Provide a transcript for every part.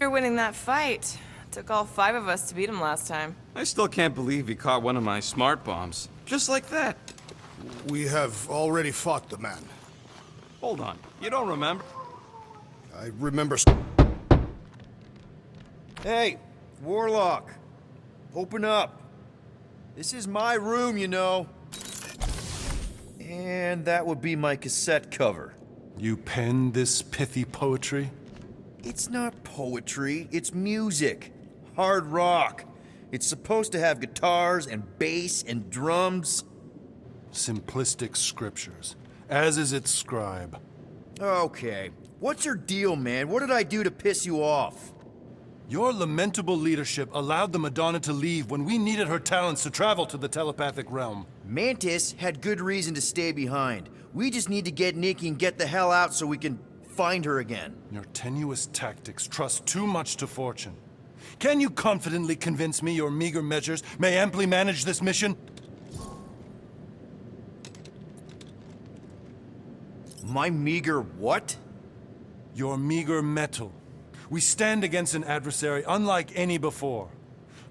You're winning that fight. Took all 5 of us to beat him last time. I still can't believe he caught one of my smart bombs. Just like that. We have already fought the man. Hold on. You don't remember? I remember... Hey, Warlock. Open up. This is my room, you know. And that would be my cassette cover. You penned this pithy poetry? It's not poetry, it's music. Hard rock. It's supposed to have guitars and bass and drums. Simplistic scriptures, as is its scribe. Okay. What's your deal, man? What did I do to piss you off? Your lamentable leadership allowed the Madonna to leave when we needed her talents to travel to the telepathic realm. Mantis had good reason to stay behind. We just need to get Nikki and get the hell out so we can find her again. Your tenuous tactics trust too much to fortune. Can you confidently convince me your meager measures may amply manage this mission? My meager what? Your meager metal. We stand against an adversary unlike any before,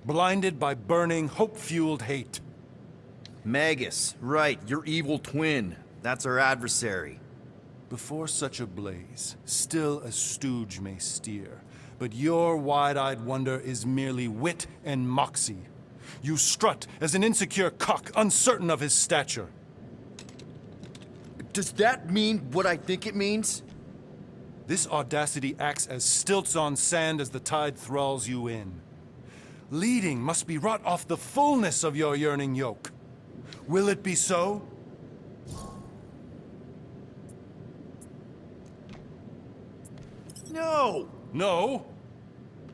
blinded by burning, hope-fueled hate. Magus, right, your evil twin. That's our adversary. Before such a blaze, still a stooge may steer, but your wide-eyed wonder is merely wit and moxie. You strut as an insecure cock, uncertain of his stature. Does that mean what I think it means? This audacity acts as stilts on sand as the tide thralls you in. Leading must be wrought off the fullness of your yearning yoke. Will it be so? No! No?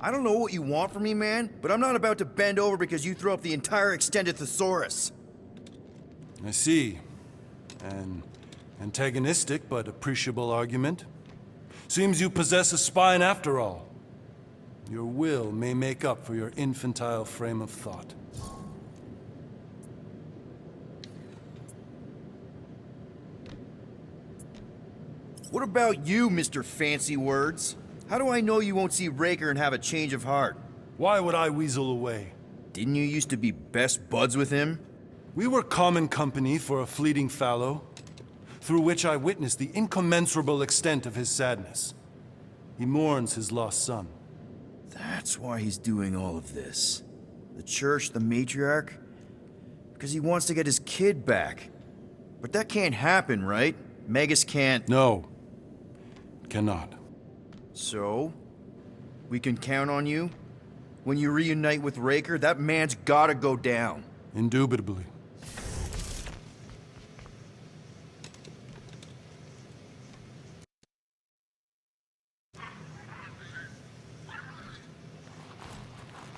I don't know what you want from me, man, but I'm not about to bend over because you throw up the entire extended thesaurus. I see. An antagonistic but appreciable argument. Seems you possess a spine after all. Your will may make up for your infantile frame of thought. What about you, Mr. Fancy Words? How do I know you won't see Raker and have a change of heart? Why would I weasel away? Didn't you used to be best buds with him? We were common company for a fleeting fallow, through which I witnessed the incommensurable extent of his sadness. He mourns his lost son. That's why he's doing all of this. The church, the matriarch? Because he wants to get his kid back. But that can't happen, right? Magus can't... No. Cannot. So? We can count on you? When you reunite with Raker, that man's gotta go down. Indubitably.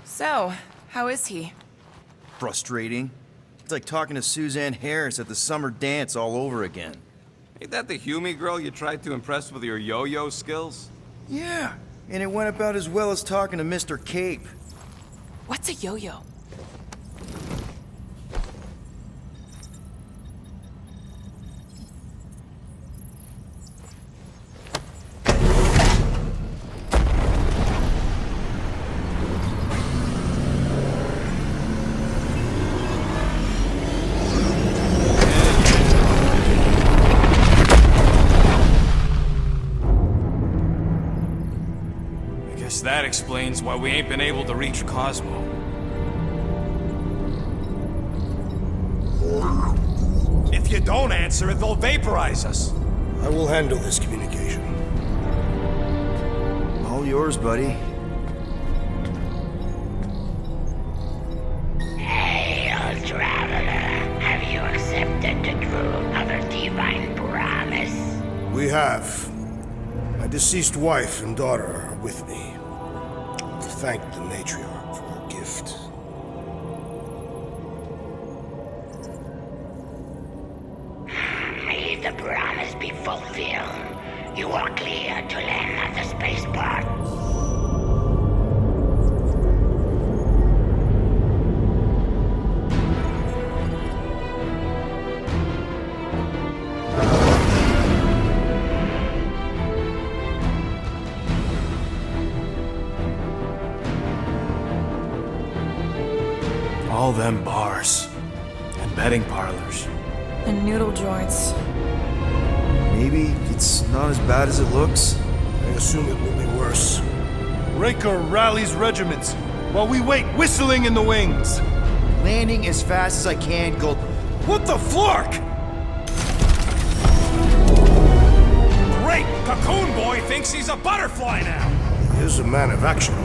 So, how is he? Frustrating. It's like talking to Suzanne Harris at the summer dance all over again. Ain't that the Hume girl you tried to impress with your yo-yo skills? Yeah, and it went about as well as talking to Mr. Cape. What's a yo-yo? That explains why we ain't been able to reach Cosmo. If you don't answer it, they'll vaporize us. I will handle this communication. All yours, buddy. Hail, traveler. Have you accepted the truth of a divine promise? We have. My deceased wife and daughter are with me. Thank the matriarch for her gift. May the promise be fulfilled. You are clear to land at the spaceport. all them bars and betting parlors. And noodle joints. Maybe it's not as bad as it looks. I assume it will be worse. Raker rallies regiments while we wait whistling in the wings. Landing as fast as I can, go. What the flark? Great! Cocoon Boy thinks he's a butterfly now! He is a man of action.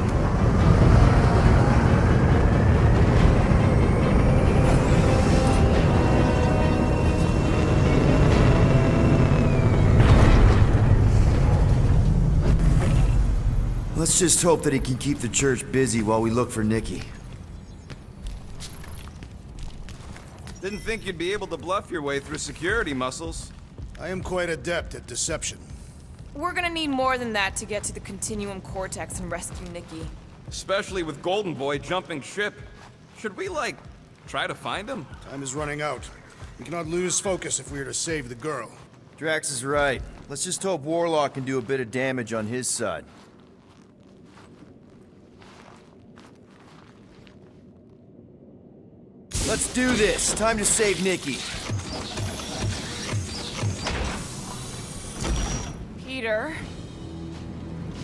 Let's just hope that he can keep the church busy while we look for Nikki. Didn't think you'd be able to bluff your way through security muscles. I am quite adept at deception. We're gonna need more than that to get to the Continuum Cortex and rescue Nikki. Especially with Golden Boy jumping ship. Should we, like, try to find him? Time is running out. We cannot lose focus if we are to save the girl. Drax is right. Let's just hope Warlock can do a bit of damage on his side. Let's do this. Time to save Nikki. Peter.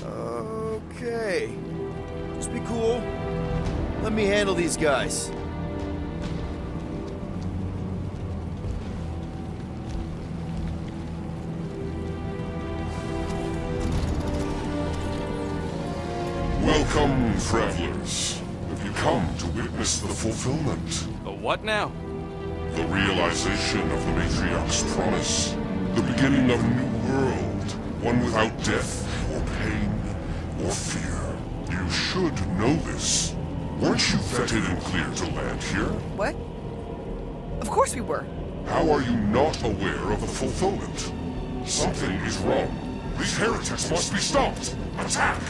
Okay. Just be cool. Let me handle these guys. Welcome, travelers. Have you come to witness the fulfillment? The what now? The realization of the Matriarch's promise. The beginning of a new world. One without death, or pain, or fear. You should know this. Weren't you vetted and cleared to land here? What? Of course we were. How are you not aware of the fulfillment? Something is wrong. These heretics must be stopped. Attack!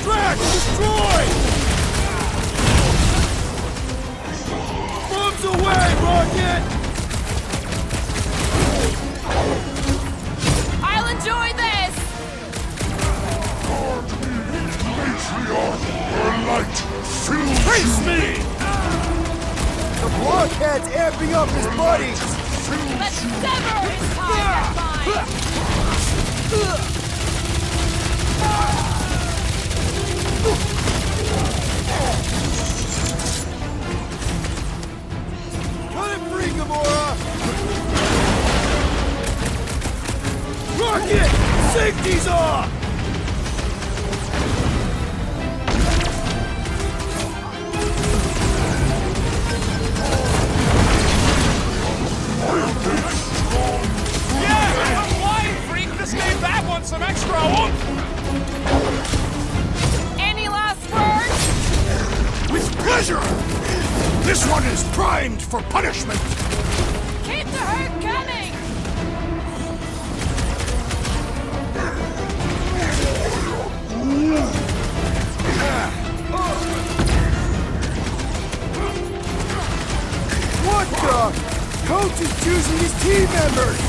Drax, destroy! Bombs away, Rocket! I'll enjoy this! Matriarch, her light fills Face me! The blockhead's amping up his buddies! Let's sever his ties at mine! Cut it free, Gamora! Rocket! Safety's off! Yeah! I'm flying, freak! This game back wants some extra oomph! Any last words? With pleasure! This one is primed for punishment! Keep the hurt coming! What the? Coach is choosing his team members!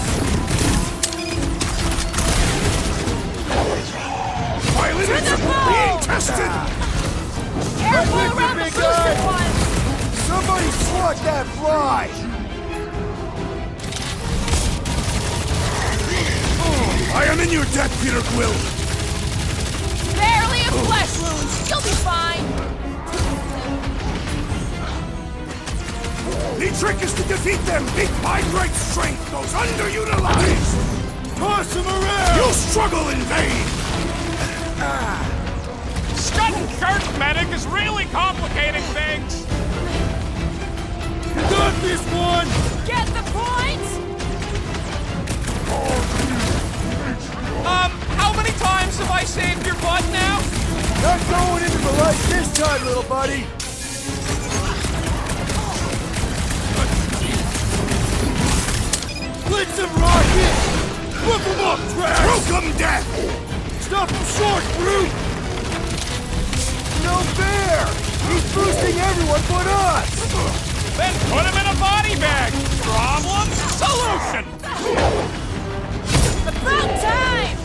Violence To the being ball! tested! Careful Quick, around the big booster guy! one! Somebody swat that fly! I am in your debt, Peter Quill! Barely a flesh wound. You'll be fine. The trick is to defeat them! My great strength goes underutilized! Toss him around! You'll struggle in vain! Scutting Kurt Medic is really complicating things! You got this one! Get the point? How many times have I saved your butt now? Not going into the light this time, little buddy! Blitz him, Rocket! Whip him up, Drax! Welcome, death! Stop him short, Groot! No fair! He's boosting everyone but us! Then put him in a body bag! Problem? Solution! About time!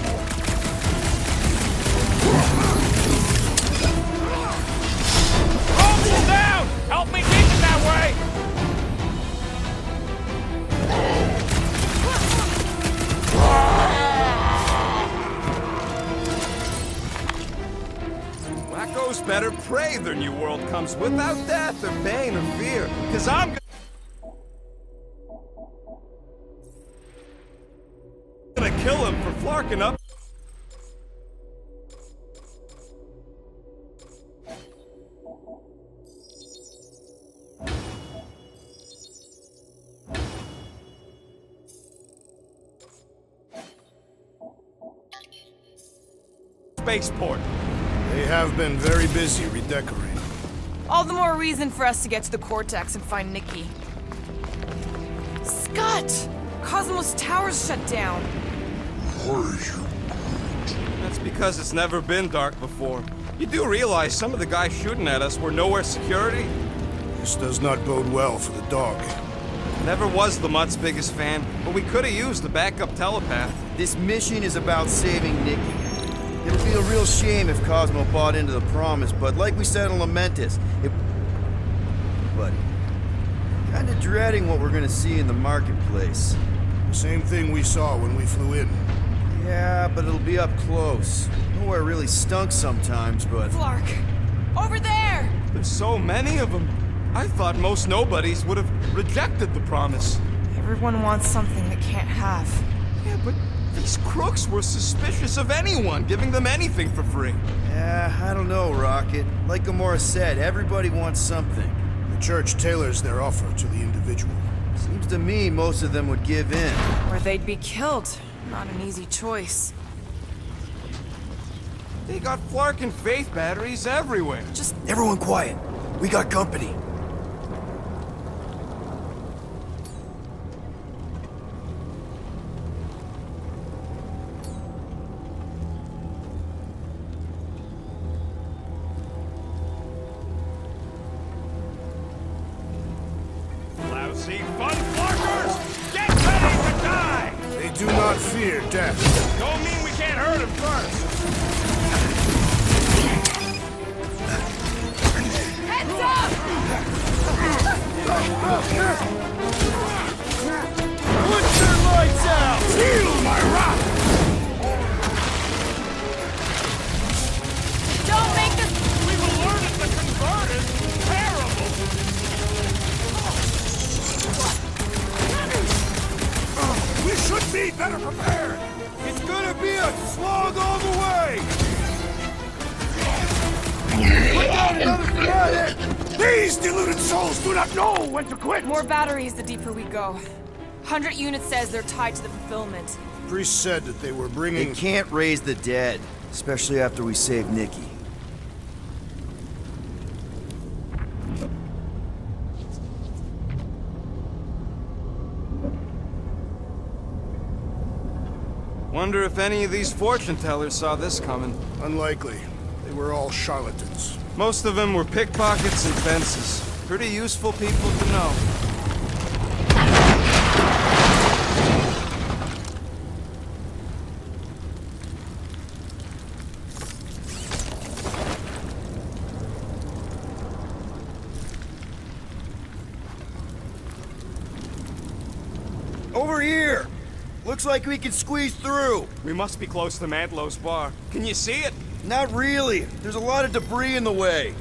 Ropes him down! Help me keep it that way! Wacko's better prey their new world comes without death or pain or fear. Cause I'm gonna kill him for flarking up. Spaceport. They have been very busy redecorating. All the more reason for us to get to the Cortex and find Nikki. Scott! Cosmos Tower's shut down. That's because it's never been dark before. You do realize some of the guys shooting at us were nowhere security? This does not bode well for the dog. Never was the Mutt's biggest fan, but we could have used a backup telepath. This mission is about saving Nikki. It'll be a real shame if Cosmo bought into the promise, but like we said on Lamentus, But kinda dreading what we're gonna see in the marketplace. The same thing we saw when we flew in. Yeah, but it'll be up close. Nowhere really stunk sometimes, but... Flark! Over there! There's so many of them. I thought most nobodies would have rejected the promise. Everyone wants something they can't have. Yeah, but these crooks were suspicious of anyone giving them anything for free. Yeah, I don't know, Rocket. Like Gamora said, everybody wants something. The church tailors their offer to the individual. Seems to me most of them would give in. Or they'd be killed. Not an easy choice. They got Flark and Faith batteries everywhere. Just Everyone quiet. We got company. Lousy fun flarkers! Get ready to die! They do not fear death. Don't mean we can't hurt him first! heads up! Put your lights out! Heal my rock! Don't make this. We've alerted the converted! Terrible! We should be better prepared. It's gonna be a slog all the way. Put down another fanatic. These deluded souls do not know when to quit. More batteries the deeper we go. 100 units says they're tied to the fulfillment. Priest said that they were They bringing... can't raise the dead, especially after we save Nikki. Wonder if any of these fortune tellers saw this coming. Unlikely. They were all charlatans. Most of them were pickpockets and fences. Pretty useful people to know. Over here! Looks like we can squeeze through. We must be close to Mantlo's bar. Can you see it? Not really. There's a lot of debris in the way.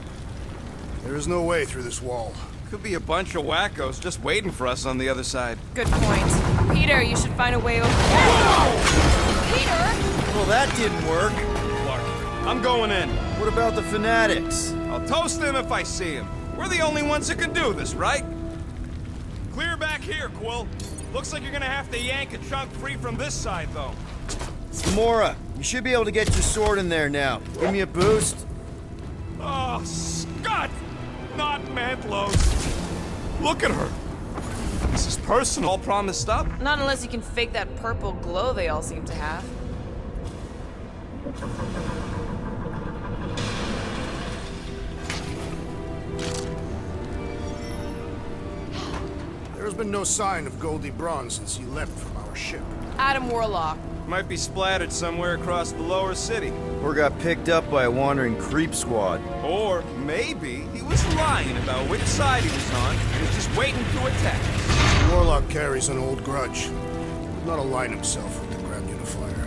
There is no way through this wall. Could be a bunch of wackos just waiting for us on the other side. Good point. Peter, you should find a way over there. Peter! Well, that didn't work. Clark, I'm going in. What about the fanatics? I'll toast him if I see him. We're the only ones that can do this, right? Clear back here, Quill. Looks like you're gonna have to yank a chunk free from this side, though. Gamora, you should be able to get your sword in there now. Give me a boost. Oh, Scott! Not Mantlo's. Look at her. This is personal. All promised up. Not unless you can fake that purple glow they all seem to have. There's been no sign of Goldie Braun since he left from our ship. Adam Warlock. Might be splattered somewhere across the lower city. Or got picked up by a wandering creep squad. Or maybe he was lying about which side he was on and was just waiting to attack. Warlock carries an old grudge. He would not align himself with the Grand Unifier.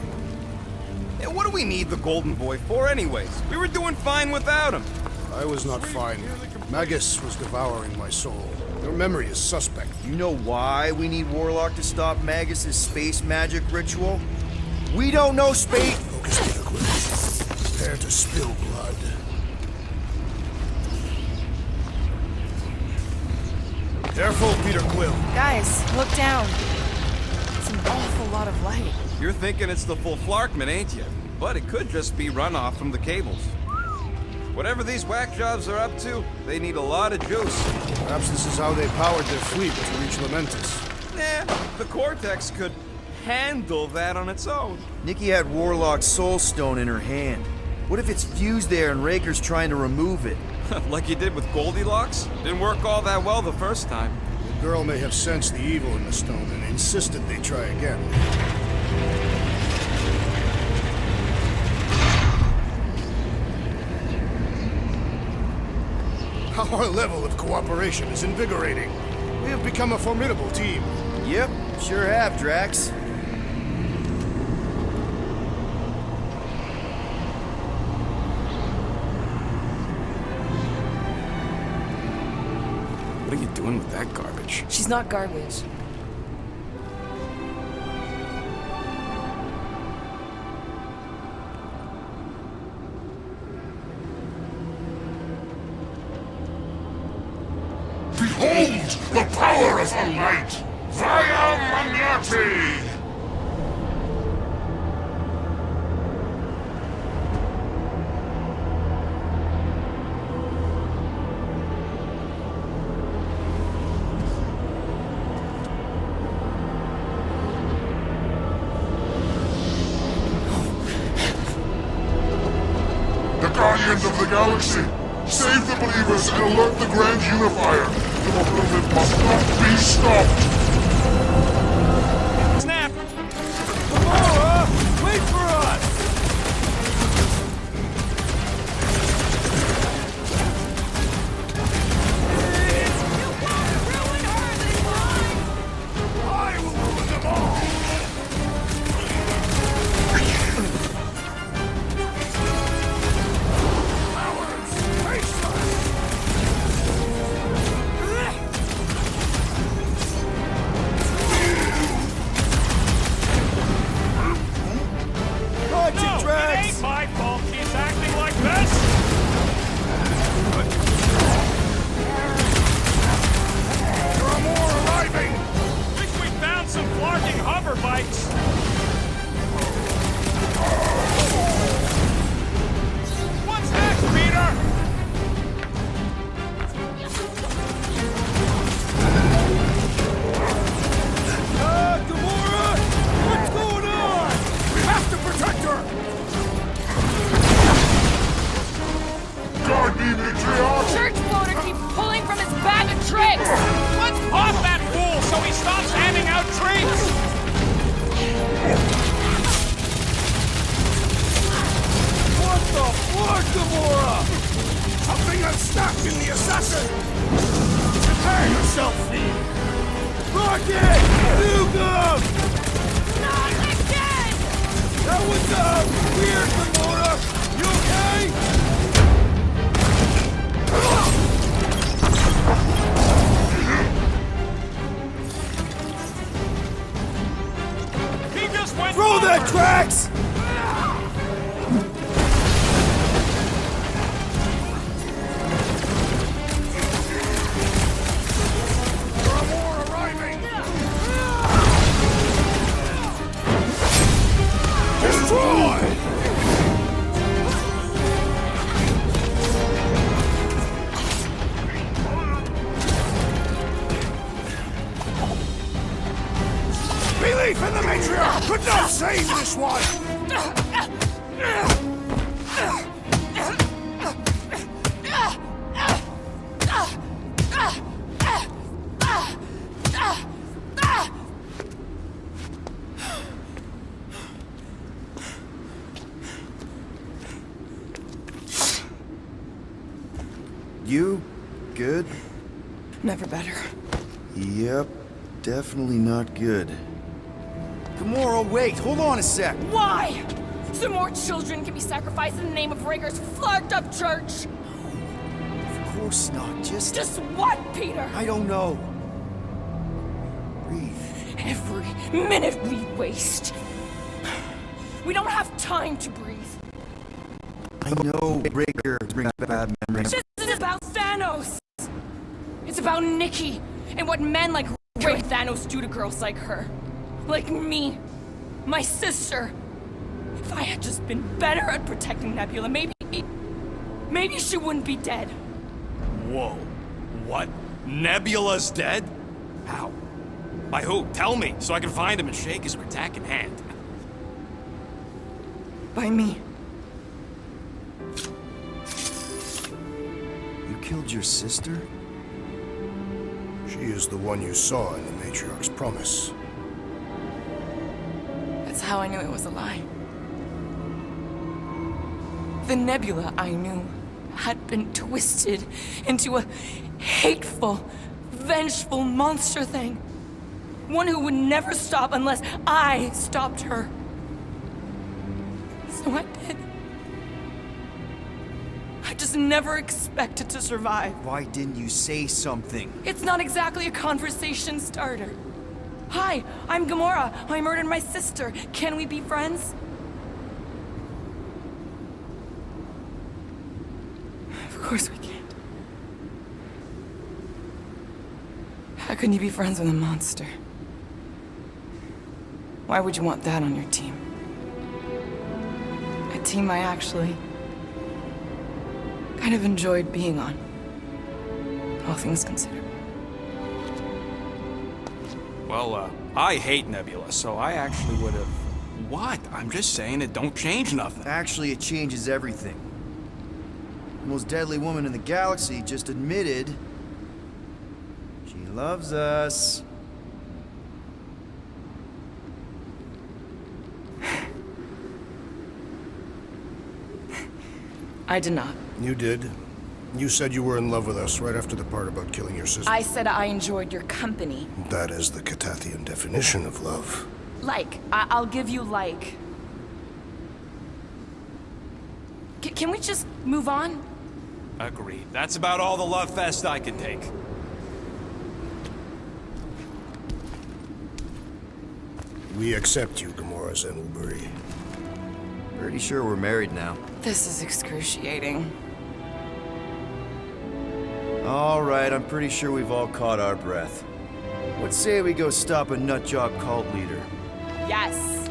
And what do we need the Golden Boy for anyways? We were doing fine without him. I was not fine. Magus was devouring my soul. Your memory is suspect. You know why we need Warlock to stop Magus' space magic ritual? We don't know space. Focus, Peter Quill. Prepare to spill blood. Careful, Peter Quill. Guys, look down. It's an awful lot of light. You're thinking it's the full Flarkman, ain't you? But it could just be runoff from the cables. Whatever these whack jobs are up to, they need a lot of juice. Perhaps this is how they powered their fleet to reach Lamentus. Nah, the Cortex could handle that on its own. Nikki had Warlock's soul stone in her hand. What if it's fused there and Raker's trying to remove it? Like you did with Goldilocks? Didn't work all that well the first time. The girl may have sensed the evil in the stone and insisted they try again. Our level of cooperation is invigorating. We have become a formidable team. Yep, sure have, Drax. What are you doing with that garbage? She's not garbage. Behold the power of the light! Via Magnati! The Guardians of the Galaxy! Save the believers and alert the Grand Unifier! The movement must not be stopped! Snap! Gamora! Wait for us! I will ruin them all! My fault she's acting like this! There are more arriving! Wish we found some flarking hover bikes! What's next, Peter? Gamora! What's going on? We have to protect her! Guard me, Matriarch! Church floater keeps pulling from his bag of tricks! Let's off that fool so he stops handing out treats! What the fuck, Gamora? Something unstuck in the assassin! Prepare yourself, Fiend! Rocket! Nukem! Not again! That was, weird, Gamora! You okay? He just went Throw that, Drax! There are more arriving! Destroy! Belief in the Matriarch could not save this one! You? Good? Never better. Yep, definitely not good. Gamora, wait! Hold on a sec! Why? So more children can be sacrificed in the name of Rager's flagged up church? Of course not, Just what, Peter? I don't know. Breathe. Every minute we waste. We don't have time to breathe. I know Rager brings bad memories. This isn't about Thanos. It's about Nikki and what men like Ray Thanos do to girls like her. Like me. My sister. If I had just been better at protecting Nebula, maybe she wouldn't be dead. Whoa. What? Nebula's dead? How? By who? Tell me, so I can find him and shake his Kratak in hand. By me. You killed your sister? She is the one you saw in the Matriarch's promise. That's how I knew it was a lie. The Nebula I knew had been twisted into a hateful, vengeful monster thing. One who would never stop unless I stopped her. So I did. I just never expected to survive. Why didn't you say something? It's not exactly a conversation starter. Hi, I'm Gamora. I murdered my sister. Can we be friends? Of course we can't. How can you be friends with a monster? Why would you want that on your team? A team I actually kind of enjoyed being on. All things considered. Well, I hate Nebula, so I actually would have... What? I'm just saying it don't change nothing. Actually, it changes everything. The most deadly woman in the galaxy just admitted she loves us. I did not. You did. You said you were in love with us right after the part about killing your sister. I said I enjoyed your company. That is the Catathian definition of love. Like. I'll give you like. Can we just move on? Agreed. That's about all the love fest I can take. We accept you, Gamora Zenwilbury. Pretty sure we're married now. This is excruciating. All right, I'm pretty sure we've all caught our breath. What say we go stop a nutjob cult leader? Yes.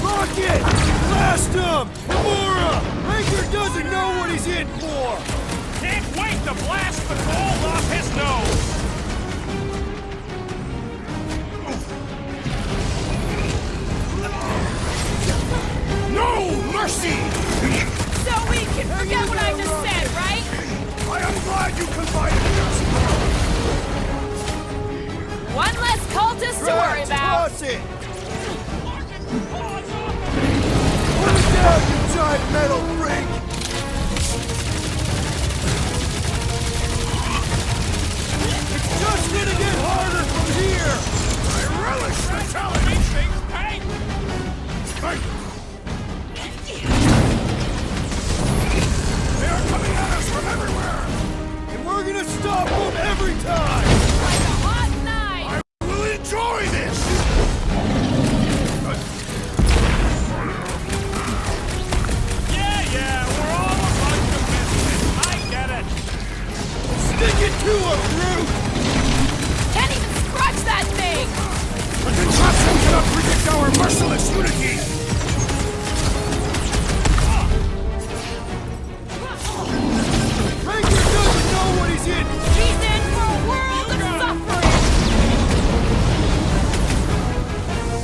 Lock it! Blast him! Gamora! Rager doesn't know what he's in for! Can't wait to blast the gold off his nose! No mercy! So we can forget what I just said, right? I am glad you confided in us! One less cultist to worry about. Toss it! Put it down, you giant metal freak! It's just gonna get harder from here! I relish the challenge! These things pay! They are coming at us from everywhere! And we're gonna stop them every time! Like a hot knife. I will enjoy this! Yeah, we're all a bunch of misfits. I get it. Stick it to him, Groot! Can't even scratch that thing. The contraption cannot predict our merciless unity! Ranger doesn't know what he's in! He's in for a world of suffering.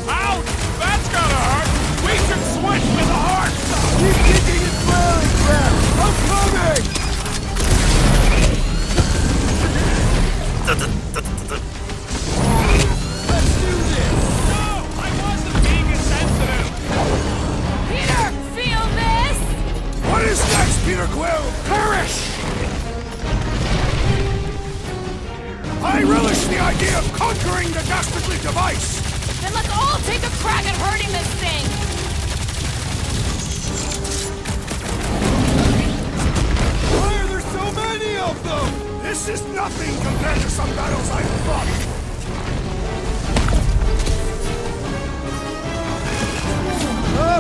Ouch! That's gotta hurt! We should switch to the heart! Keep kicking and flailing, crap! I'm coming! Let's do this! No! I wasn't being insensitive! idea of conquering the dastardly device? Then let's all take a crack at hurting this thing! Why are there so many of them? This is nothing compared to some battles I've fought.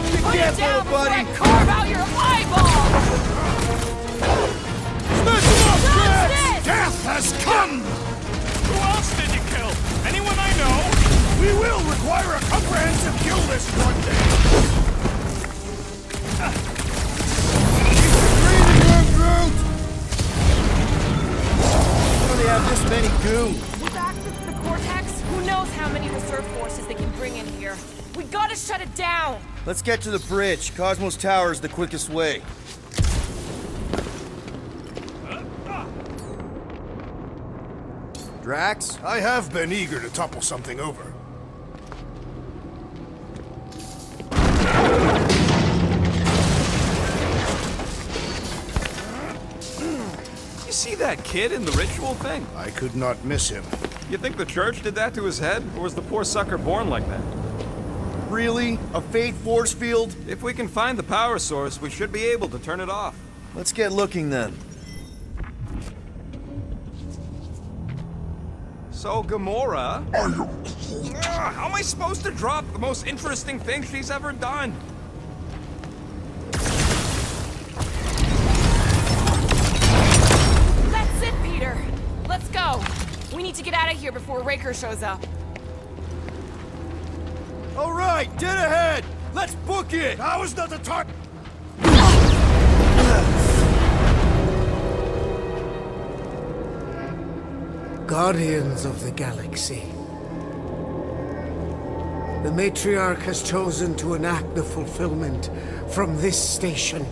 Be Put it careful, down before buddy! I carve out your eyeball! Smash him up, Drax! This! Death has come! Who else did you kill? Anyone I know? We will require a comprehensive kill list one day. Breathing room, Groot! How do they have this many goons? With access to the Cortex, who knows how many reserve forces they can bring in here. We gotta shut it down! Let's get to the bridge. Cosmos Tower is the quickest way. Drax? I have been eager to topple something over. You see that kid in the ritual thing? I could not miss him. You think the church did that to his head? Or was the poor sucker born like that? Really? A fate force field? If we can find the power source, we should be able to turn it off. Let's get looking then. So, Gamora... how am I supposed to drop the most interesting thing she's ever done? That's it, Peter! Let's go! We need to get out of here before Raker shows up. All right, dead ahead! Let's book it! Now is not the time! Guardians of the Galaxy. The Matriarch has chosen to enact the fulfillment from this station.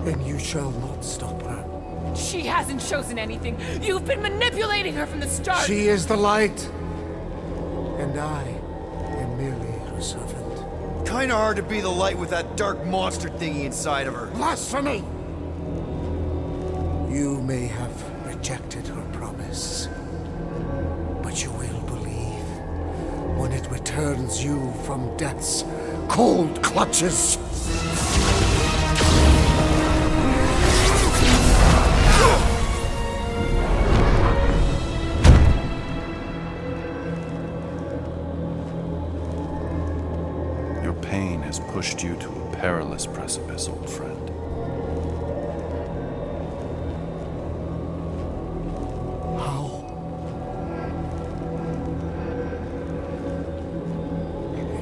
And you shall not stop her. She hasn't chosen anything. You've been manipulating her from the start. She is the light. And I am merely her servant. Kinda hard to be the light with that dark monster thingy inside of her. Blasphemy! You may have rejected her promise, but you will believe when it returns you from death's cold clutches. Your pain has pushed you to a perilous precipice, old friend.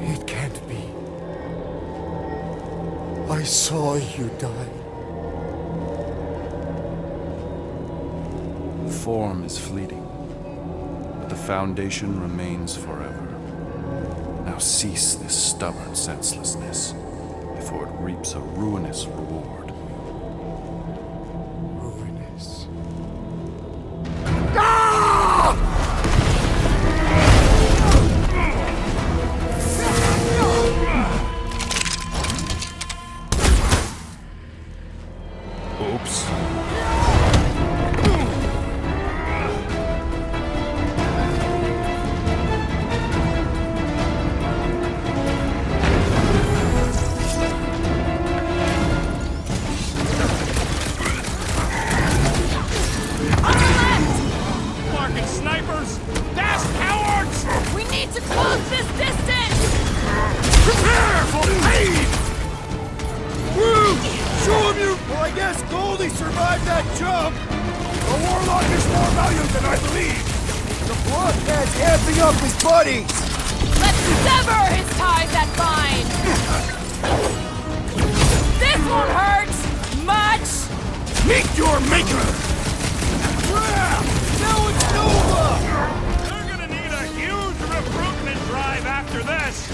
It can't be. I saw you die. Form is fleeting, but the foundation remains forever. Now cease this stubborn senselessness, before it reaps a ruinous reward. Ruinous. Oops. Fucking snipers! Dash cowards! We need to close this distance! Prepare for pain! Woo! Show him you! Well, I guess Goldie survived that jump! The Warlock is more valiant than I believe! The bloodhead's amping up his buddies! Let's sever his ties that bind! This won't hurt much! Meet your maker! Now it's Nova! They're gonna need a huge recruitment drive after this!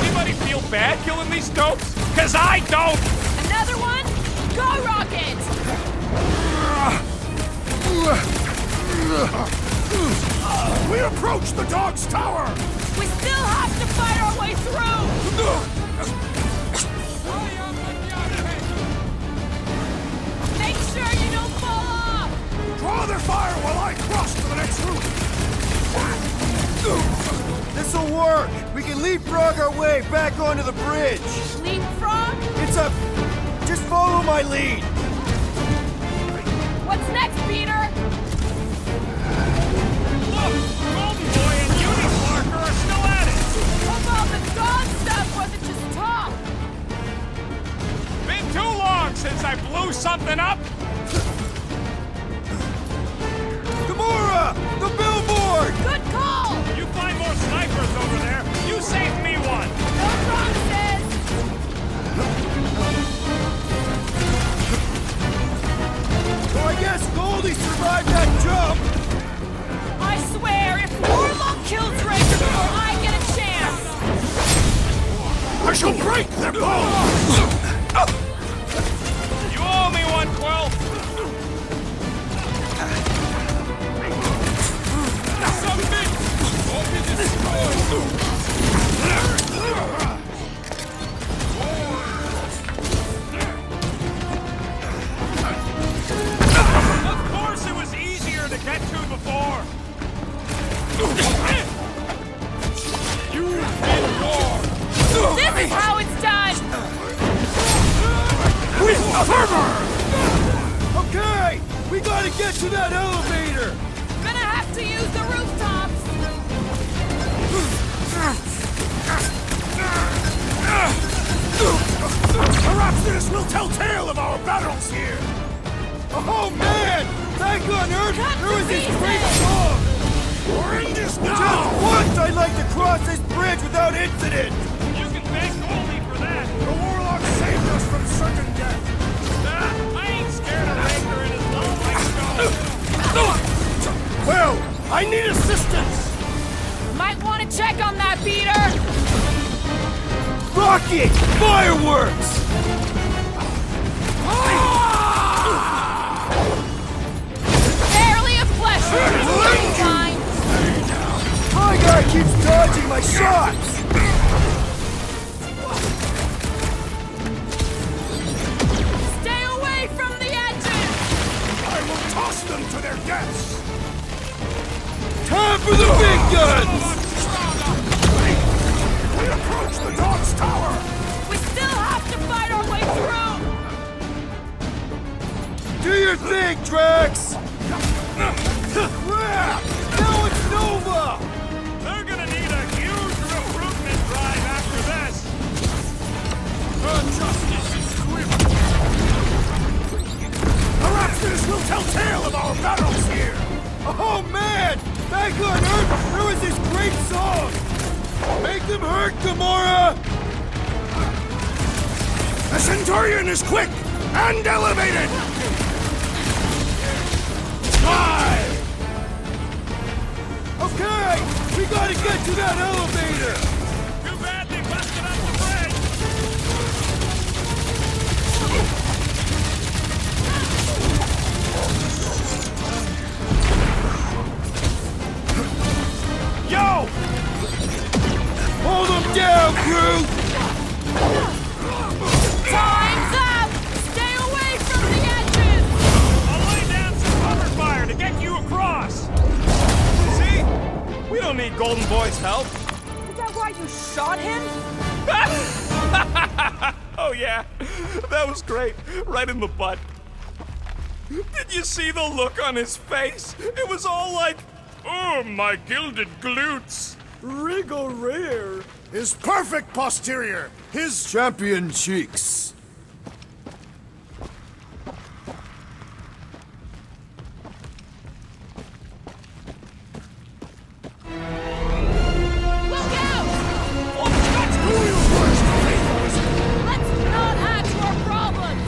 Anybody feel bad killing these dopes? Cause I don't! Another one? Go, Rocket! We approach the dog's tower! We still have to fight our way through! Make sure you don't fall off! Draw their fire while I cross to the next route! This'll work! We can leapfrog our way back onto the bridge! Leapfrog? It's a... Just follow my lead! What's next, Peter? Look! Golden Boy and Unicorn are still at it! Come on, the God stuff wasn't just talk! Been too long since I blew something up! Gamora! The billboard! Good call! You find more snipers over there, you save me one! No promises! So I guess Goldie survived that jump! I swear, if Warlock kills Drax before I get a chance! I shall break their bones! You owe me one, Quill! Some bitch! Won't be destroyed! Of course it was easier to get to before! You've been warned! This is how it's done! With fervor! Okay! We gotta get to that elevator! Gonna have to use the rooftops! Perhaps this will tell tale of our battles here! Oh man! Back on Earth, Cut there was to this pieces! great song! We're in this Just now! once I'd like to cross this bridge without incident! You can thank Goldie for that! The Warlock saved us from certain death! I ain't scared of Raker and his little white skull! Well, I need assistance! Might want to check on that, Peter! Rocket! Fireworks! Barely a flesh wound, it's fine! My guy keeps dodging my shots! Stay away from the edges! I will toss them to their deaths! Time for the big guns! We approach the dog's tower! We still have to fight our way through! Do your thing, Drax! Crap! Now it's Nova! They're gonna need a huge recruitment drive after this! Justice is swift! Perhaps this will tell tale of our battles here! Oh man! Back on Earth, there was this great song! Make them hurt, Gamora! The Centurion is quick and elevated! Fly! Okay! We gotta get to that elevator! Too bad they busted up the bridge! Yo! Hold them down, Groot! Time's up! Stay away from the edges! I'll lay down some cover fire to get you across! See? We don't need Golden Boy's help. Is that why you shot him? Oh yeah, that was great. Right in the butt. Did you see the look on his face? It was all like, oh, my gilded glutes. Wriggle rear. His perfect posterior. His Champion cheeks.